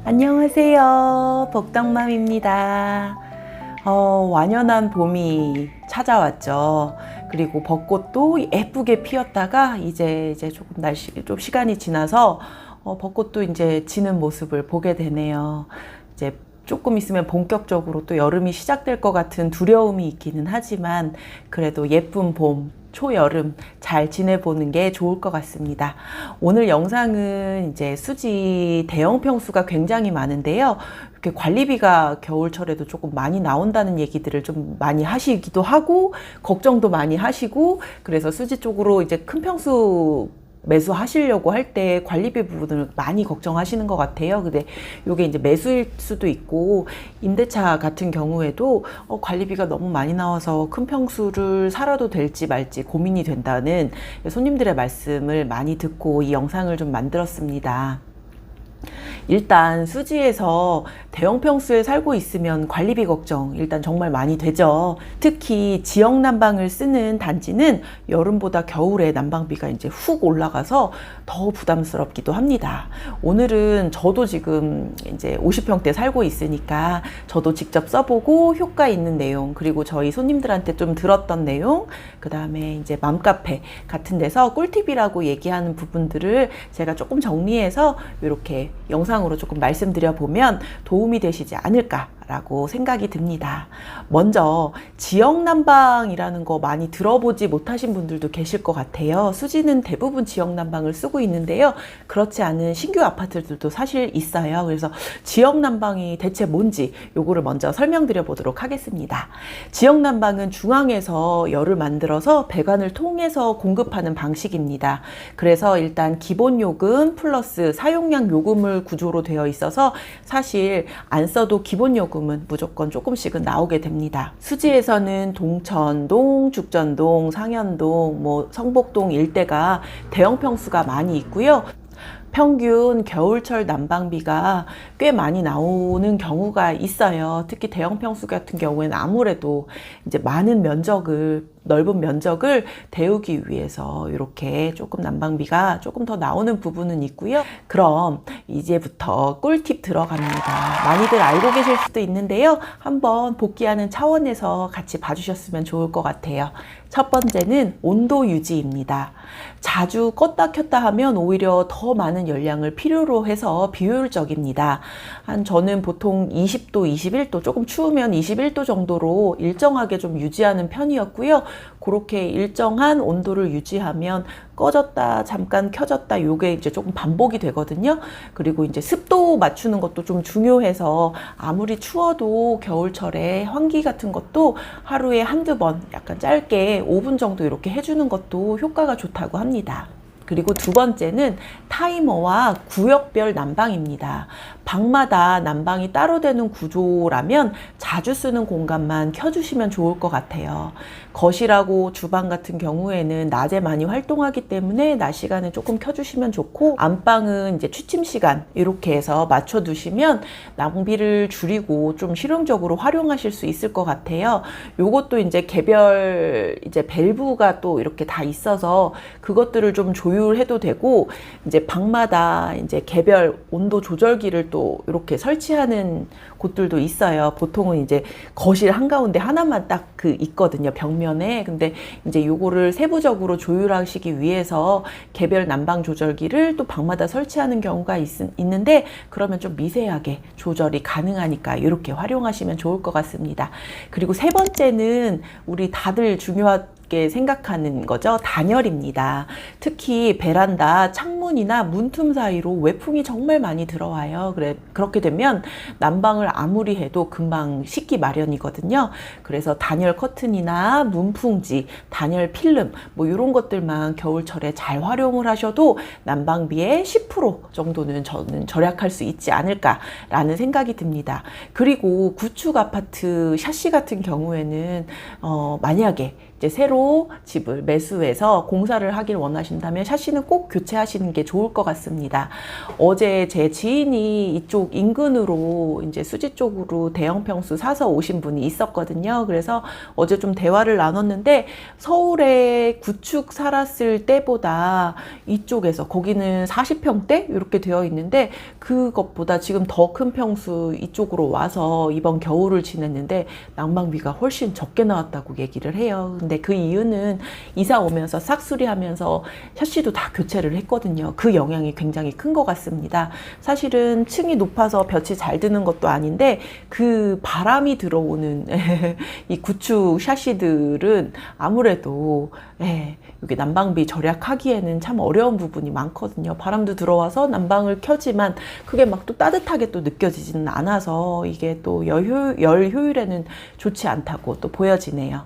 안녕하세요. 복덕맘입니다. 완연한 봄이 찾아왔죠. 그리고 벚꽃도 예쁘게 피었다가 이제 조금 좀 시간이 지나서 벚꽃도 이제 지는 모습을 보게 되네요. 이제 조금 있으면 본격적으로 또 여름이 시작될 것 같은 두려움이 있기는 하지만 그래도 예쁜 봄, 초여름 잘 지내보는 게 좋을 것 같습니다. 오늘 영상은 이제 수지 대형 평수가 굉장히 많은데요. 이렇게 관리비가 겨울철에도 조금 많이 나온다는 얘기들을 좀 많이 하시기도 하고 걱정도 많이 하시고, 그래서 수지 쪽으로 이제 큰 평수 매수하시려고 할 때 관리비 부분을 많이 걱정하시는 것 같아요. 근데 이게 이제 매수일 수도 있고, 임대차 같은 경우에도 관리비가 너무 많이 나와서 큰 평수를 살아도 될지 말지 고민이 된다는 손님들의 말씀을 많이 듣고 이 영상을 좀 만들었습니다. 일단 수지에서 대형 평수에 살고 있으면 관리비 걱정 일단 정말 많이 되죠. 특히 지역 난방을 쓰는 단지는 여름보다 겨울에 난방비가 이제 훅 올라가서 더 부담스럽기도 합니다. 오늘은 저도 지금 이제 50평대 살고 있으니까 저도 직접 써보고 효과 있는 내용, 그리고 저희 손님들한테 좀 들었던 내용, 그 다음에 이제 맘카페 같은 데서 꿀팁이라고 얘기하는 부분들을 제가 조금 정리해서 이렇게 영상으로 조금 말씀드려 보면 도움이 되시지 않을까라고 생각이 듭니다. 먼저 지역 난방이라는 거 많이 들어보지 못하신 분들도 계실 것 같아요. 수지는 대부분 지역 난방을 쓰고 있는데요. 그렇지 않은 신규 아파트들도 사실 있어요. 그래서 지역 난방이 대체 뭔지 요거를 먼저 설명드려 보도록 하겠습니다. 지역 난방은 중앙에서 열을 만들어서 배관을 통해서 공급하는 방식입니다. 그래서 일단 기본 요금 플러스 사용량 요금을 구조로 되어 있어서 사실 안 써도 기본 요금은 무조건 조금씩은 나오게 됩니다. 수지에서는 동천동, 죽전동, 상현동, 성복동 일대가 대형 평수가 많이 있고요. 평균 겨울철 난방비가 꽤 많이 나오는 경우가 있어요. 특히 대형 평수 같은 경우에는 아무래도 이제 넓은 면적을 데우기 위해서 이렇게 조금 난방비가 조금 더 나오는 부분은 있고요. 그럼 이제부터 꿀팁 들어갑니다. 많이들 알고 계실 수도 있는데요. 한번 복기하는 차원에서 같이 봐주셨으면 좋을 것 같아요. 첫 번째는 온도 유지입니다. 자주 껐다 켰다 하면 오히려 더 많은 열량을 필요로 해서 비효율적입니다. 저는 보통 20도, 21도, 조금 추우면 21도 정도로 일정하게 좀 유지하는 편이었고요. 그렇게 일정한 온도를 유지하면 꺼졌다 잠깐 켜졌다 요게 이제 조금 반복이 되거든요. 그리고 이제 습도 맞추는 것도 좀 중요해서 아무리 추워도 겨울철에 환기 같은 것도 하루에 한두 번 약간 짧게 5분 정도 이렇게 해주는 것도 효과가 좋다고 합니다. 그리고 두 번째는 타이머와 구역별 난방입니다. 방마다 난방이 따로 되는 구조라면 자주 쓰는 공간만 켜주시면 좋을 것 같아요. 거실하고 주방 같은 경우에는 낮에 많이 활동하기 때문에 낮 시간에 조금 켜주시면 좋고, 안방은 이제 취침 시간 이렇게 해서 맞춰두시면 낭비를 줄이고 좀 실용적으로 활용하실 수 있을 것 같아요. 요것도 이제 개별 이제 밸브가 또 이렇게 다 있어서 그것들을 좀 조율해도 되고, 이제 방마다 이제 개별 온도 조절기를 또 이렇게 설치하는 곳들도 있어요. 보통은 이제 거실 한가운데 하나만 딱 있거든요, 벽면에. 근데 이제 요거를 세부적으로 조율하시기 위해서 개별 난방 조절기를 또 방마다 설치하는 경우가 있는데, 그러면 좀 미세하게 조절이 가능하니까 이렇게 활용하시면 좋을 것 같습니다. 그리고 세 번째는 우리 다들 중요하게 생각하는 거죠. 단열입니다. 특히 베란다 창문이나 문틈 사이로 외풍이 정말 많이 들어와요. 그렇게 되면 난방을 아무리 해도 금방 식기 마련이거든요. 그래서 단열 커튼이나 문풍지, 단열 필름 이런 것들만 겨울철에 잘 활용을 하셔도 난방비의 10% 정도는 저는 절약할 수 있지 않을까라는 생각이 듭니다. 그리고 구축 아파트 샤시 같은 경우에는 만약에 이제 새로 집을 매수해서 공사를 하길 원하신다면 샤시는 꼭 교체하시는 게 좋을 것 같습니다. 어제 제 지인이 이쪽 인근으로 이제 수지 쪽으로 대형 평수 사서 오신 분이 있었거든요. 그래서 어제 좀 대화를 나눴는데 서울에 구축 살았을 때보다 이쪽에서 거기는 40평대 이렇게 되어 있는데 그것보다 지금 더 큰 평수 이쪽으로 와서 이번 겨울을 지냈는데 난방비가 훨씬 적게 나왔다고 얘기를 해요. 근데 그 이유는 이사 오면서 싹수리하면서 샤시도 다 교체를 했거든요. 그 영향이 굉장히 큰 것 같습니다. 사실은 층이 높아서 볕이 잘 드는 것도 아닌데 그 바람이 들어오는 이 구축 샤시들은 아무래도 여기 난방비 절약하기에는 참 어려운 부분이 많거든요. 바람도 들어와서 난방을 켜지만 그게 막 또 따뜻하게 또 느껴지지는 않아서 이게 또 열 효율에는 좋지 않다고 또 보여지네요.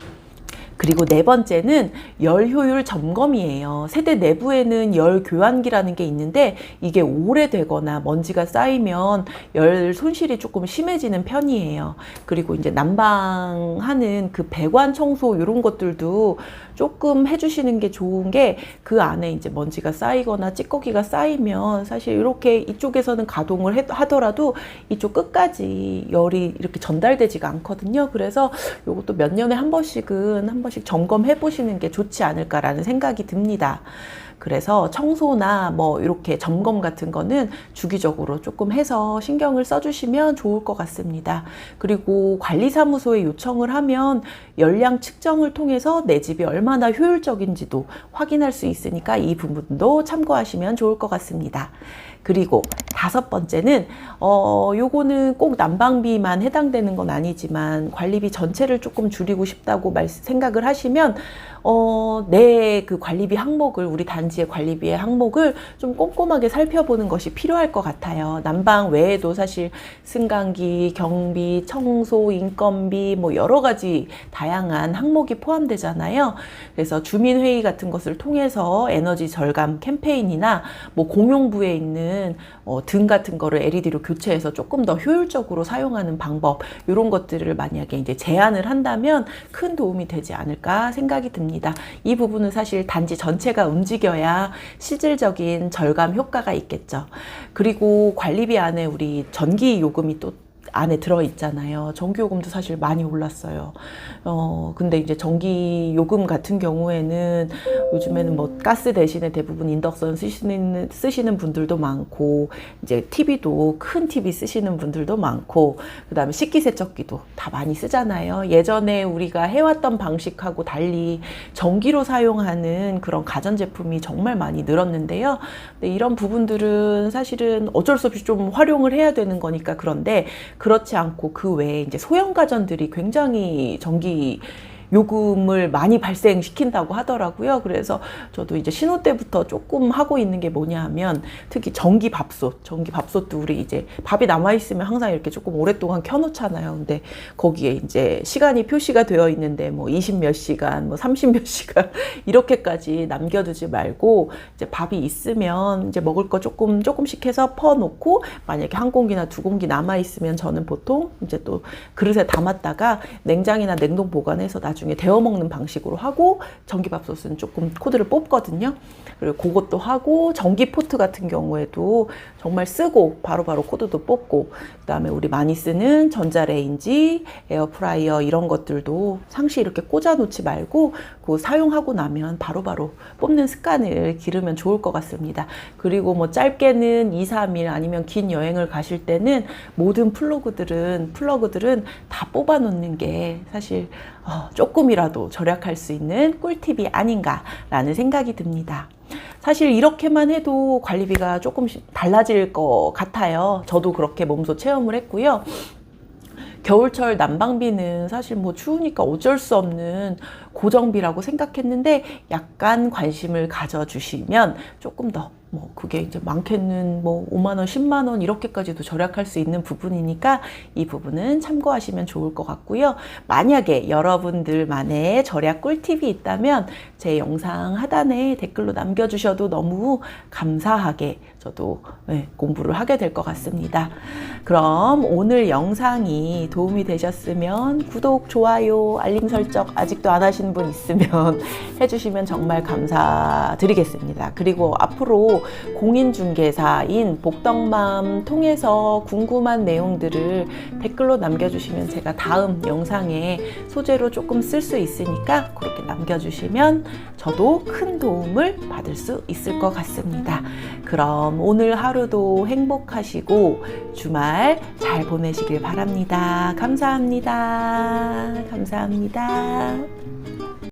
그리고 네 번째는 열 효율 점검이에요. 세대 내부에는 열 교환기라는 게 있는데 이게 오래되거나 먼지가 쌓이면 열 손실이 조금 심해지는 편이에요. 그리고 이제 난방하는 그 배관 청소 이런 것들도 조금 해주시는 게 좋은 게 그 안에 이제 먼지가 쌓이거나 찌꺼기가 쌓이면 사실 이렇게 이쪽에서는 가동을 하더라도 이쪽 끝까지 열이 이렇게 전달되지가 않거든요. 그래서 이것도 몇 년에 한 번씩 점검해 보시는 게 좋지 않을까라는 생각이 듭니다. 그래서 청소나 뭐 이렇게 점검 같은 거는 주기적으로 조금 해서 신경을 써주시면 좋을 것 같습니다. 그리고 관리사무소에 요청을 하면 열량 측정을 통해서 내 집이 얼마나 효율적인지도 확인할 수 있으니까 이 부분도 참고하시면 좋을 것 같습니다. 그리고 다섯 번째는 요거는 꼭 난방비만 해당되는 건 아니지만 관리비 전체를 조금 줄이고 싶다고 생각을 하시면 내 그 관리비 항목을 우리 단지의 관리비의 항목을 좀 꼼꼼하게 살펴보는 것이 필요할 것 같아요. 난방 외에도 사실 승강기, 경비, 청소, 인건비 뭐 여러 가지 다양한 항목이 포함되잖아요. 그래서 주민회의 같은 것을 통해서 에너지 절감 캠페인이나 뭐 공용부에 있는 등 같은 거를 LED로 교체해서 조금 더 효율적으로 사용하는 방법 이런 것들을 만약에 이제 제안을 한다면 큰 도움이 되지 않을까 생각이 듭니다. 이 부분은 사실 단지 전체가 움직여야 실질적인 절감 효과가 있겠죠. 그리고 관리비 안에 우리 전기 요금이 또 안에 들어있잖아요. 전기요금도 사실 많이 올랐어요. 근데 이제 전기요금 같은 경우에는 요즘에는 뭐 가스 대신에 대부분 인덕션 쓰시는 분들도 많고, 이제 TV도 큰 TV 쓰시는 분들도 많고, 그 다음에 식기세척기도 다 많이 쓰잖아요. 예전에 우리가 해왔던 방식하고 달리 전기로 사용하는 그런 가전제품이 정말 많이 늘었는데요. 근데 이런 부분들은 사실은 어쩔 수 없이 좀 활용을 해야 되는 거니까 그런데, 그렇지 않고 그 외에 이제 소형 가전들이 굉장히 전기 요금을 많이 발생시킨다고 하더라고요. 그래서 저도 이제 신혼 때부터 조금 하고 있는 게 뭐냐 하면, 특히 전기밥솥도 우리 이제 밥이 남아있으면 항상 이렇게 조금 오랫동안 켜놓잖아요. 근데 거기에 이제 시간이 표시가 되어 있는데 뭐 20 몇 시간, 뭐 30 몇 시간 이렇게까지 남겨두지 말고, 이제 밥이 있으면 이제 먹을 거 조금씩 해서 퍼놓고, 만약에 한 공기나 두 공기 남아있으면 저는 보통 이제 또 그릇에 담았다가 냉장이나 냉동 보관해서 나중에 데워 먹는 방식으로 하고, 전기밥솥은 조금 코드를 뽑거든요. 그리고 그것도 하고, 전기포트 같은 경우에도 정말 쓰고 바로바로 코드도 뽑고, 그 다음에 우리 많이 쓰는 전자레인지, 에어프라이어 이런 것들도 상시 이렇게 꽂아 놓지 말고 그 사용하고 나면 바로바로 뽑는 습관을 기르면 좋을 것 같습니다. 그리고 뭐 짧게는 2, 3일 아니면 긴 여행을 가실 때는 모든 플러그들은 다 뽑아 놓는 게 사실 조금이라도 절약할 수 있는 꿀팁이 아닌가라는 생각이 듭니다. 사실 이렇게만 해도 관리비가 조금씩 달라질 것 같아요. 저도 그렇게 몸소 체험을 했고요. 겨울철 난방비는 사실 뭐 추우니까 어쩔 수 없는 고정비라고 생각했는데, 약간 관심을 가져주시면 조금 더 뭐 그게 이제 많게는 뭐 5만 원, 10만 원 이렇게까지도 절약할 수 있는 부분이니까 이 부분은 참고하시면 좋을 것 같고요. 만약에 여러분들만의 절약 꿀팁이 있다면 제 영상 하단에 댓글로 남겨주셔도 너무 감사하게 저도 공부를 하게 될 것 같습니다. 그럼 오늘 영상이 도움이 되셨으면 구독, 좋아요, 알림 설정 아직도 안 하신 원하시는 분 있으면 해주시면 정말 감사드리겠습니다. 그리고 앞으로 공인중개사인 복덕맘 통해서 궁금한 내용들을 댓글로 남겨주시면 제가 다음 영상에 소재로 조금 쓸 수 있으니까 그렇게 남겨주시면 저도 큰 도움을 받을 수 있을 것 같습니다. 그럼 오늘 하루도 행복하시고 주말 잘 보내시길 바랍니다. 감사합니다. 감사합니다.